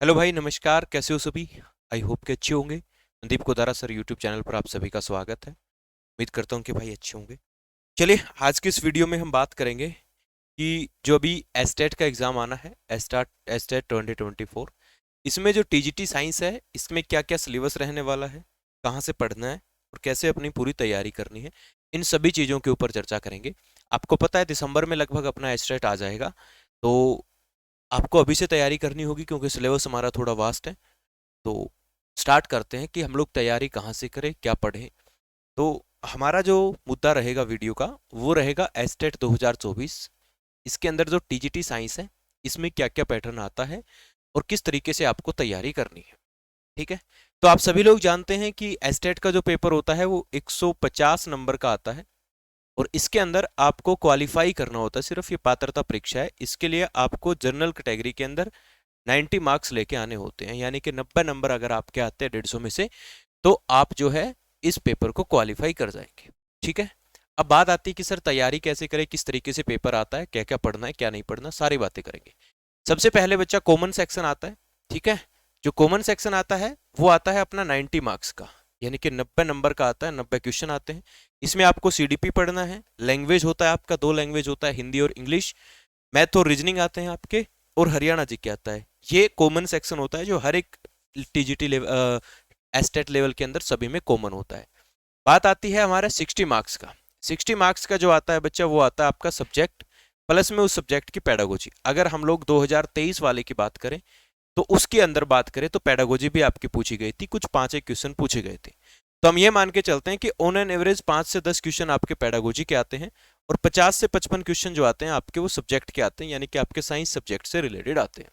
Hello भाई, नमस्कार। कैसे हो सभी? आई होप के अच्छे होंगे। Sandeep Kodara sir YouTube channel पर आप सभी का स्वागत है। उम्मीद करता हूँ कि भाई अच्छे होंगे। चलिए, आज की इस वीडियो में हम बात करेंगे कि जो अभी एस्टेट का एग्ज़ाम आना है, एस्टेट एस्टेट 2024, इसमें जो टीजीटी साइंस है, इसमें क्या क्या सिलेबस रहने वाला है, कहाँ से पढ़ना है और कैसे अपनी पूरी तैयारी करनी है, इन सभी चीज़ों के ऊपर चर्चा करेंगे। आपको पता है दिसंबर में लगभग अपना एस्टेट आ जाएगा, तो आपको अभी से तैयारी करनी होगी क्योंकि सिलेबस हमारा थोड़ा वास्ट है। तो स्टार्ट करते हैं कि हम लोग तैयारी कहाँ से करें, क्या पढ़ें। तो हमारा जो मुद्दा रहेगा वीडियो का, वो रहेगा एस्टेट 2024। इसके अंदर जो टीजीटी साइंस है, इसमें क्या क्या पैटर्न आता है और किस तरीके से आपको तैयारी करनी है। ठीक है। तो आप सभी लोग जानते हैं कि एस्टेट का जो पेपर होता है वो 150 नंबर का आता है और इसके अंदर आपको क्वालिफाई करना होता है। सिर्फ ये पात्रता परीक्षा है। इसके लिए आपको जनरल कैटेगरी के अंदर 90 मार्क्स लेके आने होते हैं, यानी कि 90 नंबर अगर आपके आते हैं 150 में से, तो आप जो है इस पेपर को क्वालिफाई कर जाएंगे। ठीक है। अब बात आती है कि सर तैयारी कैसे करें, किस तरीके से पेपर आता है, क्या क्या पढ़ना है, क्या नहीं पढ़ना, सारी बातें करेंगे। सबसे पहले बच्चा कॉमन सेक्शन आता है। ठीक है। जो कॉमन सेक्शन आता है वो आता है अपना 90 मार्क्स का, यानी कि 90 नंबर का आता है, 90 क्वेश्चन आते हैं। इसमें आपको सीडीपी पढ़ना है। लैंग्वेज होता है आपका, दो लैंग्वेज होता है, हिंदी और इंग्लिश। मैथ और रीजनिंग आते हैं आपके, और हरियाणा जी के आता है। ये कॉमन सेक्शन होता है जो हर एक टीजीटी लेवल, एस्टेट लेवल के अंदर सभी में कॉमन होता है। बात आती है हमारे 60 मार्क्स का। 60 मार्क्स का जो आता है बच्चा, वो आता है आपका सब्जेक्ट प्लस में उस सब्जेक्ट की पेडागोजी। अगर हम लोग 2023 वाले की बात करें तो उसके अंदर बात करें तो पेडागोजी भी आपकी पूछी गई थी, कुछ 5 एक क्वेश्चन पूछे गए थे। तो हम ये मान के चलते हैं कि ऑन एन एवरेज 5 से 10 क्वेश्चन आपके पेडागोजी के आते हैं और 50 से 55 क्वेश्चन जो आते हैं आपके वो सब्जेक्ट के आते हैं, यानी कि आपके साइंस सब्जेक्ट से रिलेटेड आते हैं।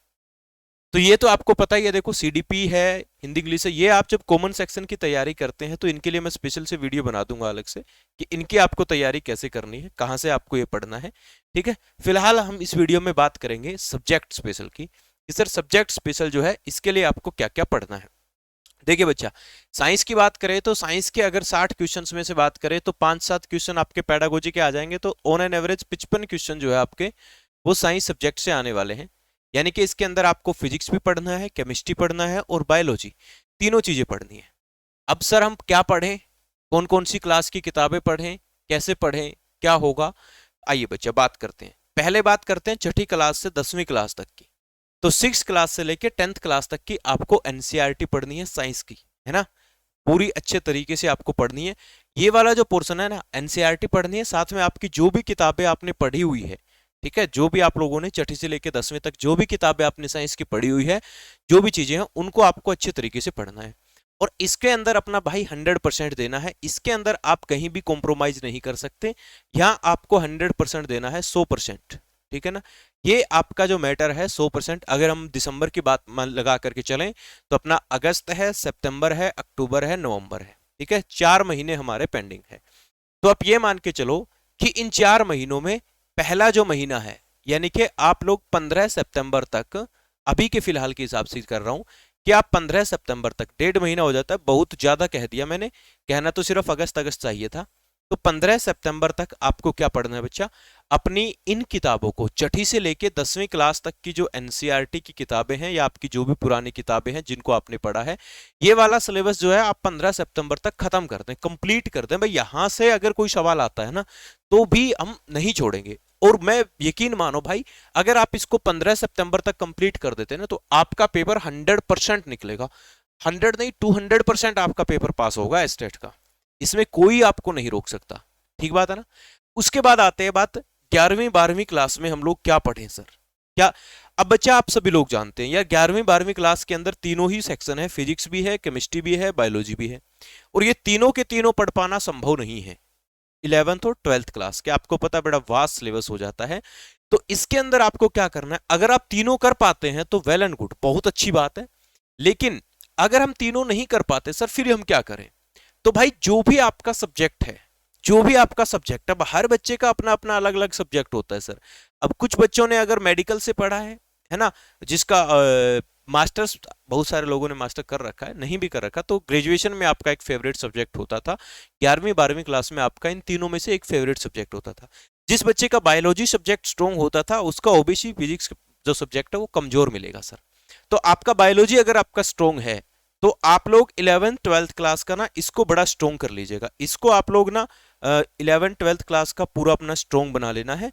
तो ये तो आपको पता ही है। देखो, सीडीपी है, हिंदी इंग्लिश है। ये आप जब कॉमन सेक्शन की तैयारी करते हैं तो इनके लिए मैं स्पेशल से वीडियो बना दूंगा अलग से कि इनकी आपको तैयारी कैसे करनी है, कहाँ से आपको ये पढ़ना है। ठीक है। फिलहाल हम इस वीडियो में बात करेंगे सब्जेक्ट स्पेशल की, कि सर सब्जेक्ट स्पेशल जो है इसके लिए आपको क्या क्या पढ़ना है। देखिए बच्चा, साइंस की बात करें तो साइंस के अगर 60 क्वेश्चंस में से बात करें तो 5-7 क्वेश्चन आपके पेडागोजी के आ जाएंगे, तो ऑन एन एवरेज 55 क्वेश्चन जो है आपके वो साइंस सब्जेक्ट से आने वाले हैं। यानी कि इसके अंदर आपको फिजिक्स भी पढ़ना है, केमिस्ट्री पढ़ना है और बायोलॉजी, तीनों चीजें पढ़नी है। अब सर हम क्या पढ़ें, कौन कौन सी क्लास की किताबें पढ़ें, कैसे पढ़ें, क्या होगा, आइए बच्चा बात करते हैं। पहले बात करते हैं छठी क्लास से 10वीं क्लास तक की। तो 6 क्लास से लेके 10th क्लास तक की आपको एनसीईआरटी पढ़नी है साइंस की, है ना। पूरी अच्छे तरीके से आपको पढ़नी है। ये वाला जो पोर्शन है ना, एनसीईआरटी पढ़नी है, साथ में आपकी जो भी किताबें आपने पढ़ी हुई है, ठीक है, जो भी आप लोगों ने छठी से लेकर 10वीं तक जो भी किताबें आपने साइंस की पढ़ी हुई है, जो भी चीजें हैं उनको आपको अच्छे तरीके से पढ़ना है। और इसके अंदर अपना भाई 100% देना है। इसके अंदर आप कहीं भी कॉम्प्रोमाइज नहीं कर सकते। यहाँ आपको 100% देना है, 100%। ठीक है ना। ये आपका जो मैटर है 100%। अगर हम दिसंबर की बात लगा करके चलें तो अपना अगस्त है, सितंबर है, अक्टूबर है, नवंबर है। ठीक है, 4 महीने हमारे पेंडिंग है। तो आप ये मान के चलो कि इन 4 महीनों में पहला जो महीना है, यानी कि आप लोग 15 सितंबर तक, अभी के फिलहाल के हिसाब से कर रहा हूं कि आप 15 सितंबर तक, 1.5 महीना हो जाता है, बहुत ज्यादा कह दिया मैंने, कहना तो सिर्फ अगस्त अगस्त चाहिए था। तो 15 सितंबर तक आपको क्या पढ़ना है बच्चा, अपनी इन किताबों को, छठी से लेके 10वीं क्लास तक की जो एनसीईआरटी की किताबें हैं या आपकी जो भी पुरानी किताबें हैं जिनको आपने पढ़ा है, ये वाला सिलेबस जो है आप 15 सितंबर तक खत्म कर दें, कंप्लीट कर दें। भाई यहां से अगर कोई सवाल आता है ना तो भी हम नहीं छोड़ेंगे। और मैं यकीन मानो भाई, अगर आप इसको 15 सितंबर तक कंप्लीट कर देते ना तो आपका पेपर 100% निकलेगा। 100 नहीं, 200% आपका पेपर पास होगा स्टेट का। इसमें कोई आपको नहीं रोक सकता। ठीक बात है ना। उसके बाद आते हैं बात 11वीं 12वीं क्लास में हम लोग क्या पढ़ें सर, क्या। अब बच्चा आप सभी लोग जानते हैं यार, 11वीं 12वीं क्लास के अंदर तीनों ही सेक्शन है, फिजिक्स भी है, केमिस्ट्री भी है, बायोलॉजी भी है। और ये तीनों के तीनों पढ़ पाना संभव नहीं है 11th और 12th क्लास के। आपको पता है बड़ा वास्ट सिलेबस हो जाता है। तो इसके अंदर आपको क्या करना है, अगर आप तीनों कर पाते हैं तो वेल एंड गुड, बहुत अच्छी बात है। लेकिन अगर हम तीनों नहीं कर पाते सर, फिर हम क्या करें। तो भाई जो भी आपका सब्जेक्ट है, जो भी आपका सब्जेक्ट, अब हर बच्चे का अपना अपना अलग अलग सब्जेक्ट होता है सर। अब कुछ बच्चों ने अगर मेडिकल से पढ़ा है ना, जिसका मास्टर्स, बहुत सारे लोगों ने मास्टर कर रखा है, नहीं भी कर रखा, तो ग्रेजुएशन में आपका एक फेवरेट सब्जेक्ट होता था। 11वीं 12वीं क्लास में आपका इन तीनों में से एक फेवरेट सब्जेक्ट होता था। जिस बच्चे का बायोलॉजी सब्जेक्ट स्ट्रॉन्ग होता था उसका ओबीसी फिजिक्स जो सब्जेक्ट है वो कमजोर मिलेगा सर। तो आपका बायोलॉजी अगर आपका स्ट्रोंग है तो आप लोग 11th-12th क्लास का ना इसको बड़ा स्ट्रोंग कर लीजिएगा, इसको आप लोग ना 11th-12th क्लास का पूरा अपना स्ट्रोंग बना लेना है।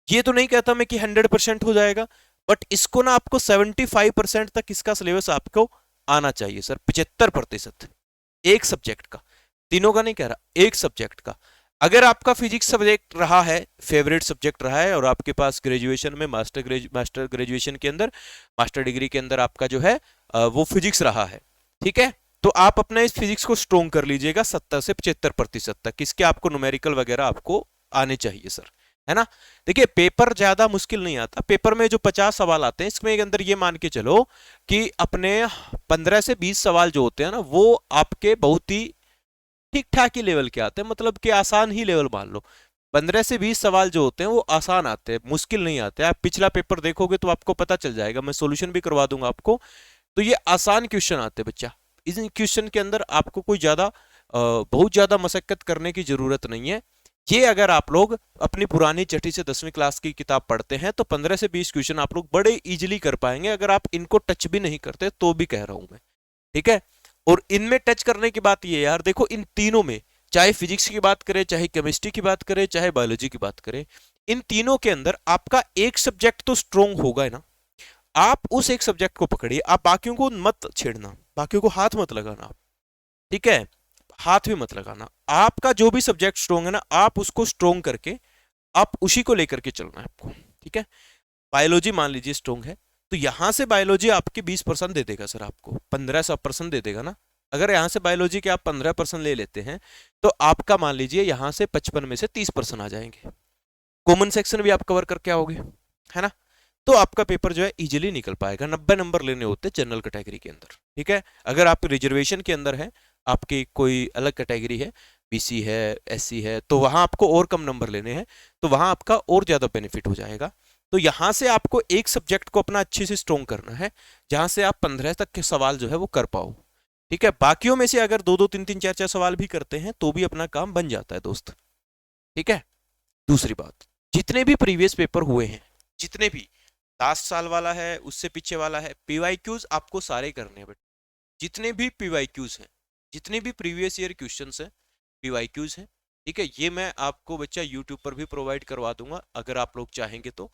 ये तो नहीं कहता मैं कि 100% हो जाएगा, बट इसको ना आपको 75% तक इसका सिलेबस आपको आना चाहिए सर, 75% एक सब्जेक्ट का, तीनों का नहीं कह रहा, एक सब्जेक्ट का। अगर आपका फिजिक्स सब्जेक्ट रहा है, फेवरेट सब्जेक्ट रहा है, और आपके पास ग्रेजुएशन में मास्टर ग्रेजुएशन के अंदर, मास्टर डिग्री के अंदर आपका जो है वो फिजिक्स रहा है, ठीक है, तो आप अपना इस फिजिक्स को स्ट्रोंग कर लीजिएगा 70 से 75% तक, इसके आपको न्यूमेरिकल वगैरह आपको आने चाहिए सर, है ना। देखिए पेपर ज्यादा मुश्किल नहीं आता, पेपर में जो 50 सवाल आते हैं इसमें अंदर ये मान के चलो कि अपने 15 से 20 सवाल जो होते हैं ना वो आपके बहुत ही ठीक ठाक ही लेवल के आते हैं, मतलब कि आसान ही लेवल मान लो। 15 से 20 सवाल जो होते हैं वो आसान आते हैं, मुश्किल नहीं आते। आप पिछला पेपर देखोगे तो आपको पता चल जाएगा, मैं सॉल्यूशन भी करवा दूंगा आपको। तो ये आसान क्वेश्चन आते हैं बच्चा, इस क्वेश्चन के अंदर आपको कोई ज्यादा बहुत ज्यादा मशक्कत करने की जरूरत नहीं है। ये अगर आप लोग अपनी पुरानी छठी से 10वीं क्लास की किताब पढ़ते हैं तो 15 से 20 क्वेश्चन आप लोग बड़े इजीली कर पाएंगे, अगर आप इनको टच भी नहीं करते तो भी कह रहा हूं मैं, ठीक है। और इनमें टच करने की बात ये यार, देखो इन तीनों में, चाहे फिजिक्स की बात करें, चाहे केमिस्ट्री की बात करें, चाहे बायोलॉजी की बात करें, इन तीनों के अंदर आपका एक सब्जेक्ट तो स्ट्रोंग होगा ना। आप उस एक सब्जेक्ट को पकड़िए, आप बाकियों को मत छेड़ना, बाकियों को हाथ मत लगाना, ठीक है, हाथ भी मत लगाना। आपका जो भी सब्जेक्ट स्ट्रोंग है ना, आप उसको स्ट्रोंग करके आप उसी को लेकर के चलना है आपको, ठीक है। बायोलॉजी मान लीजिए स्ट्रोंग है, तो यहां से बायोलॉजी आपके 20% दे देगा सर, आपको 15% दे देगा ना। अगर यहां से बायोलॉजी के आप 15% ले लेते हैं तो आपका मान लीजिए यहां से 55 में से 30% आ जाएंगे, कॉमन सेक्शन भी आप कवर करके आओगे, है ना। तो आपका पेपर जो है इजीली निकल पाएगा। 90 नंबर लेने होते हैं जनरल कैटेगरी के अंदर, ठीक है। अगर आप रिजर्वेशन के अंदर है, आपकी कोई अलग कैटेगरी है, बीसी है, एससी है, तो वहां आपको और कम नंबर लेने हैं, तो वहां आपका और ज्यादा बेनिफिट हो जाएगा। तो यहां से आपको एक सब्जेक्ट को अपना अच्छे से स्ट्रोंग करना है, जहां से आप 15 तक के सवाल जो है वो कर पाओ, ठीक है। बाकियों में से अगर 2-2 3-3 4-4 सवाल भी करते हैं तो भी अपना काम बन जाता है दोस्त, ठीक है। दूसरी बात, जितने भी प्रीवियस पेपर हुए हैं, जितने भी लास्ट साल वाला है, उससे पीछे वाला है, पीवाईक्यूज आपको सारे करने हैं बेटा। जितने भी पीवाईक्यूज हैं, जितने भी प्रीवियस ईयर क्वेश्चंस हैं, पीवाईक्यूज हैं, ठीक है। ये मैं आपको बच्चा यूट्यूब पर भी प्रोवाइड करवा दूंगा अगर आप लोग चाहेंगे तो,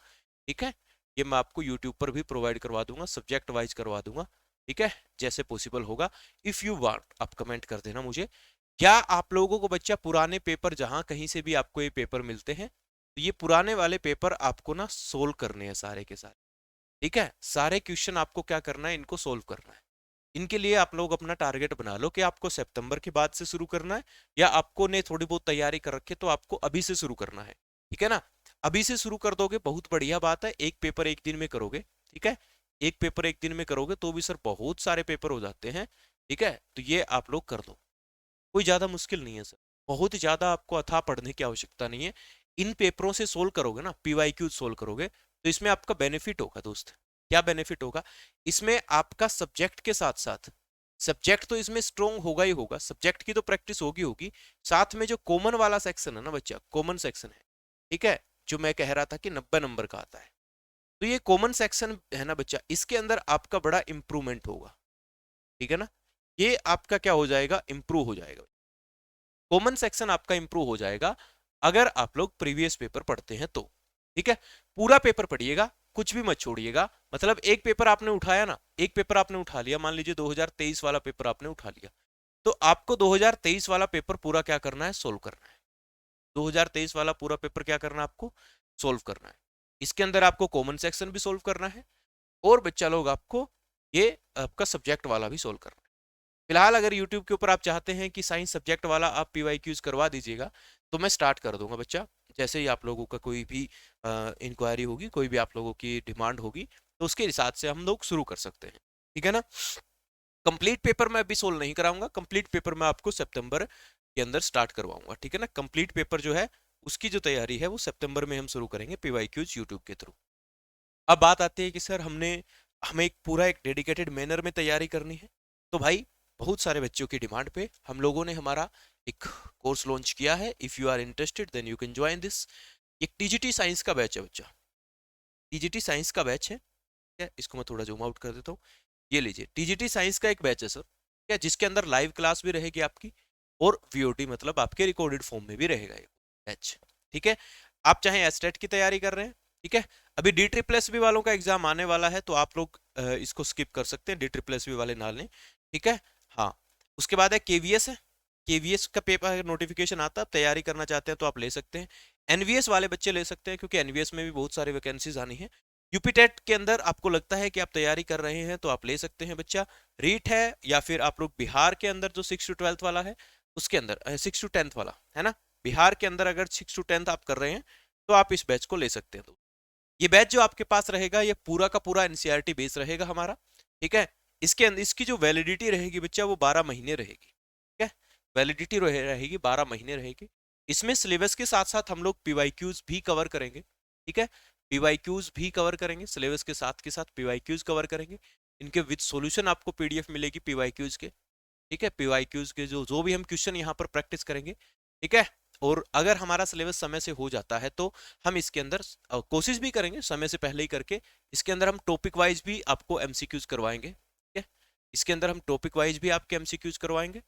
ठीक है। ये मैं आपको यूट्यूब पर भी प्रोवाइड करवा दूंगा, सब्जेक्ट वाइज करवा दूंगा, ठीक है, जैसे पॉसिबल होगा। इफ यू वांट आप कमेंट कर देना मुझे। क्या आप लोगों को बच्चा पुराने पेपर, जहां कहीं से भी आपको ये पेपर मिलते हैं, तो ये पुराने वाले पेपर आपको ना सोल्व करने हैं सारे के सारे, ठीक है। सारे क्वेश्चन आपको क्या करना है, इनको सोल्व करना है। इनके लिए आप लोग अपना टारगेट बना लो कि आपको सितंबर के बाद से शुरू करना है, या आपको ने थोड़ी बहुत तैयारी कर रखी है तो आपको अभी से शुरू करना है, ठीक है ना। अभी से शुरू कर दोगे बहुत बढ़िया बात है, एक पेपर एक दिन में करोगे, ठीक है। एक पेपर एक दिन में करोगे तो भी सर बहुत सारे पेपर हो जाते हैं, ठीक है। तो ये आप लोग कर लो, कोई ज्यादा मुश्किल नहीं है सर, बहुत ज्यादा आपको अथाह पढ़ने की आवश्यकता नहीं है। इन पेपरों से सोल्व करोगे ना, पीवाईक्यू सोल्व करोगे, तो इसमें आपका बेनिफिट होगा दोस्त। क्या बेनिफिट होगा इसमें, आपका सब्जेक्ट के साथ साथ, सब्जेक्ट तो इसमें स्ट्रोंग होगा ही होगा, सब्जेक्ट की तो प्रैक्टिस होगी होगी, साथ में जो कॉमन वाला सेक्शन है ना बच्चा, कॉमन सेक्शन है, ठीक है, जो मैं कह रहा था कि 90 नंबर का आता है, तो ये कॉमन सेक्शन है ना बच्चा, इसके अंदर आपका बड़ा इंप्रूवमेंट होगा, ठीक है ना। ये आपका क्या हो जाएगा, इंप्रूव हो जाएगा, कॉमन सेक्शन आपका इंप्रूव हो जाएगा अगर आप लोग प्रीवियस पेपर पढ़ते हैं तो, ठीक है। पूरा पेपर पढ़िएगा, कुछ भी मत छोड़िएगा। मतलब एक पेपर आपने उठाया ना, एक पेपर आपने उठा लिया, मान लीजिए 2023 वाला पेपर आपने उठा लिया, तो आपको 2023 वाला पेपर पूरा क्या करना है, सोल्व करना है। 2023 वाला पूरा पेपर क्या करना है आपको, सोल्व करना है। इसके अंदर आपको कॉमन सेक्शन भी सोल्व करना है, और बच्चा लोग आपको ये आपका सब्जेक्ट वाला भी सोल्व करना है। फिलहाल अगर YouTube के ऊपर आप चाहते हैं कि साइंस सब्जेक्ट वाला आप पीवाईक्यूज करवा दीजिएगा, तो मैं स्टार्ट कर दूंगा बच्चा। जैसे ही आप लोगों का कोई भी इंक्वायरी होगी, कोई भी आप लोगों की डिमांड होगी, तो उसके हिसाब से हम लोग शुरू कर सकते हैं, ठीक है ना। कंप्लीट पेपर मैं अभी सोल्व नहीं कराऊंगा, कंप्लीट पेपर मैं आपको सितंबर के अंदर स्टार्ट करवाऊंगा, ठीक है ना। कंप्लीट पेपर जो है उसकी जो तैयारी है वो सितंबर में हम शुरू करेंगे पीवाईक्यूज यूट्यूब के थ्रू। अब बात आती है कि सर हमें एक पूरा एक डेडिकेटेड मैनर में तैयारी करनी है, तो भाई बहुत सारे बच्चों की डिमांड पे हम लोगों ने हमारा एक कोर्स लॉन्च किया है। If you are interested then you can join this. एक टीजीटी साइंस का बैच है बच्चा, टीजीटी साइंस का बैच है, ठीक है? इसको मैं थोड़ा जूम आउट कर देता हूँ। ये लीजिए, टीजीटी साइंस का एक बैच है सर, क्या जिसके अंदर लाइव क्लास भी रहेगी आपकी, और वीओटी मतलब आपके रिकॉर्डेड फॉर्म में भी रहेगा ये बैच। ठीक है, आप चाहे एस्टेट की तैयारी कर रहे हैं, ठीक है, अभी डी ट्रिपल एस बी वालों का एग्जाम आने वाला है, तो आप लोग इसको स्किप कर सकते हैं, डी ट्रिपल एस बी वाले ना लें, ठीक है। हाँ, उसके बाद है केवीएस है, केवीएस का पेपर नोटिफिकेशन आता है, आप तैयारी करना चाहते हैं तो आप ले सकते हैं। एनवीएस वाले बच्चे ले सकते हैं, क्योंकि एनवीएस में भी बहुत सारी वैकेंसीज आनी है। यूपी टेट के अंदर आपको लगता है कि आप तैयारी कर रहे हैं तो आप ले सकते हैं बच्चा, रीट है, या फिर आप लोग बिहार के अंदर जो 6 to 12 वाला है, उसके अंदर 6 to 10 वाला है ना, बिहार के अंदर अगर 6 to 10 आप कर रहे हैं तो आप इस बैच को ले सकते हैं। तो ये बैच जो आपके पास रहेगा, ये पूरा का पूरा एनसीईआरटी बेस रहेगा हमारा, ठीक है। इसके अंदर इसकी जो वैलिडिटी रहेगी बच्चा, वो 12 महीने रहेगी, ठीक है, वैलिडिटी रहेगी 12 महीने रहेगी। इसमें सिलेबस के साथ साथ हम लोग पीवाईक्यूज भी कवर करेंगे, ठीक है, पीवाईक्यूज भी कवर करेंगे, सिलेबस के साथ पीवाईक्यूज कवर करेंगे। इनके विद सॉल्यूशन आपको पीडीएफ मिलेगी पीवाईक्यूज के, ठीक है, पीवाईक्यूज के जो जो भी हम क्वेश्चन यहाँ पर प्रैक्टिस करेंगे, ठीक है। और अगर हमारा सिलेबस समय से हो जाता है तो हम इसके अंदर कोशिश भी करेंगे समय से पहले ही करके, इसके अंदर हम टॉपिक वाइज भी आपको एमसीक्यूज करवाएंगे, ठीक है, इसके अंदर हम टॉपिक वाइज भी आपके एमसीक्यूज करवाएंगे।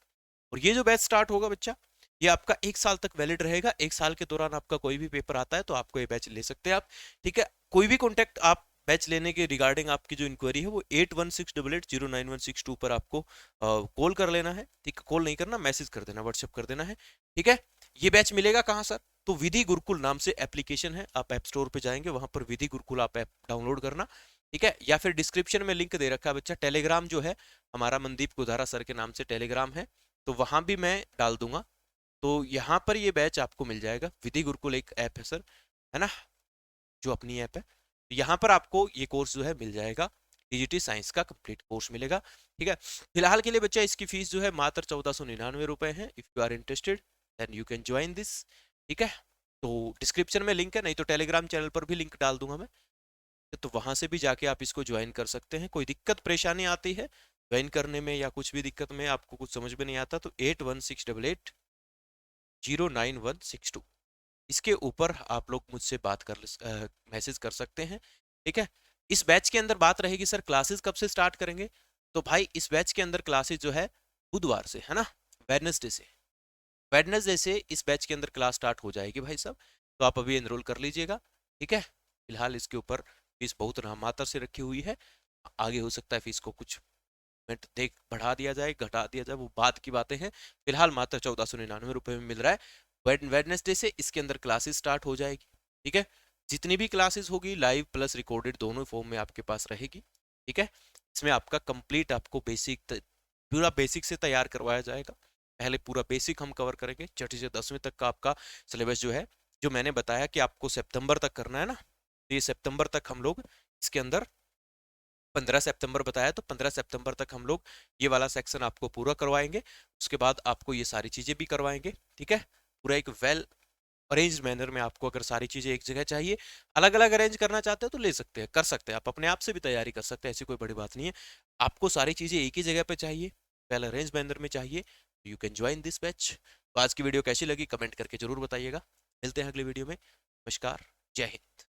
और ये जो बैच स्टार्ट होगा बच्चा, ये आपका 1 साल तक वैलिड रहेगा, 1 साल के दौरान आपका कोई भी पेपर आता है तो आपको ये बैच ले सकते हैं आप, ठीक है। कोई भी कॉन्टेक्ट आप बैच लेने के रिगार्डिंग आपकी जो इंक्वायरी है वो 8168809162 पर आपको कॉल कर लेना है, ठीक है, कॉल नहीं करना, मैसेज कर देना, व्हाट्सएप कर देना है, ठीक है। ये बैच मिलेगा कहाँ सर, तो विधि गुरुकुल नाम से एप्लीकेशन है, आप ऐप स्टोर पे जाएंगे, वहां पर विधि गुरुकुल आप ऐप डाउनलोड करना, ठीक है, या फिर डिस्क्रिप्शन में लिंक दे रखा है बच्चा, टेलीग्राम जो है हमारा मनदीप गुदारा सर के नाम से टेलीग्राम है, तो वहां भी मैं डाल दूंगा। तो यहाँ पर ये बैच आपको मिल जाएगा, विधि गुरुकुल एक ऐप है सर, है ना, जो अपनी ऐप है, तो यहाँ पर आपको ये कोर्स जो है मिल जाएगा, टीजीटी साइंस का कंप्लीट कोर्स मिलेगा, ठीक है। फिलहाल के लिए बच्चा इसकी फीस जो है मात्र 1499 रुपए है, if you are interested then you can join this, ठीक है। तो डिस्क्रिप्शन में लिंक है, नहीं तो टेलीग्राम चैनल पर भी लिंक डाल दूंगा मैं, तो वहां से भी जाके आप इसको ज्वाइन कर सकते हैं। कोई दिक्कत परेशानी आती है ज्वाइन करने में, या कुछ भी दिक्कत में आपको कुछ समझ में नहीं आता, तो 8168809162 इसके ऊपर आप लोग मुझसे बात कर मैसेज कर सकते हैं, ठीक है। इस बैच के अंदर बात रहेगी सर क्लासेस कब से स्टार्ट करेंगे, तो भाई इस बैच के अंदर क्लासेस जो है बुधवार से, है ना, वेडनेसडे से, वेडनेसडे से इस बैच के अंदर क्लास स्टार्ट हो जाएगी भाई साहब, तो आप अभी एनरोल कर लीजिएगा, ठीक है। फिलहाल इसके ऊपर फीस बहुत नामात्र से रखी हुई है, आगे हो सकता है फीस को कुछ मिनट देख बढ़ा दिया जाए घटा दिया जाए, वो बात की बातें हैं। फिलहाल मात्र 1499 रुपए में मिल रहा है, वेडनेसडे से इसके अंदर क्लासेस स्टार्ट हो जाएगी, ठीक है। जितनी भी क्लासेस होगी लाइव प्लस रिकॉर्डेड दोनों फॉर्म में आपके पास रहेगी, ठीक है। इसमें आपका कंप्लीट आपको पूरा बेसिक से तैयार करवाया जाएगा, पहले पूरा बेसिक हम कवर करेंगे, छठी से 10वीं तक का आपका सिलेबस जो है, जो मैंने बताया कि आपको सितंबर तक करना है ना, तो ये सितंबर तक हम लोग इसके अंदर 15 सितंबर बताया, तो 15 सितंबर तक हम लोग ये वाला सेक्शन आपको पूरा करवाएंगे, उसके बाद आपको ये सारी चीजें भी करवाएंगे, ठीक है। पूरा एक वेल अरेंज मैनर में आपको अगर सारी चीजें एक जगह चाहिए, अलग अलग अरेंज करना चाहते हो तो ले सकते हैं, कर सकते हैं, आप अपने आप से भी तैयारी कर सकते हैं, ऐसी कोई बड़ी बात नहीं है। आपको सारी चीजें एक ही जगह पे चाहिए, वेल अरेंज मैनर में चाहिए, you can join this batch. तो आज की वीडियो कैसी लगी कमेंट करके जरूर बताइएगा, मिलते हैं अगली वीडियो में, नमस्कार, जय हिंद।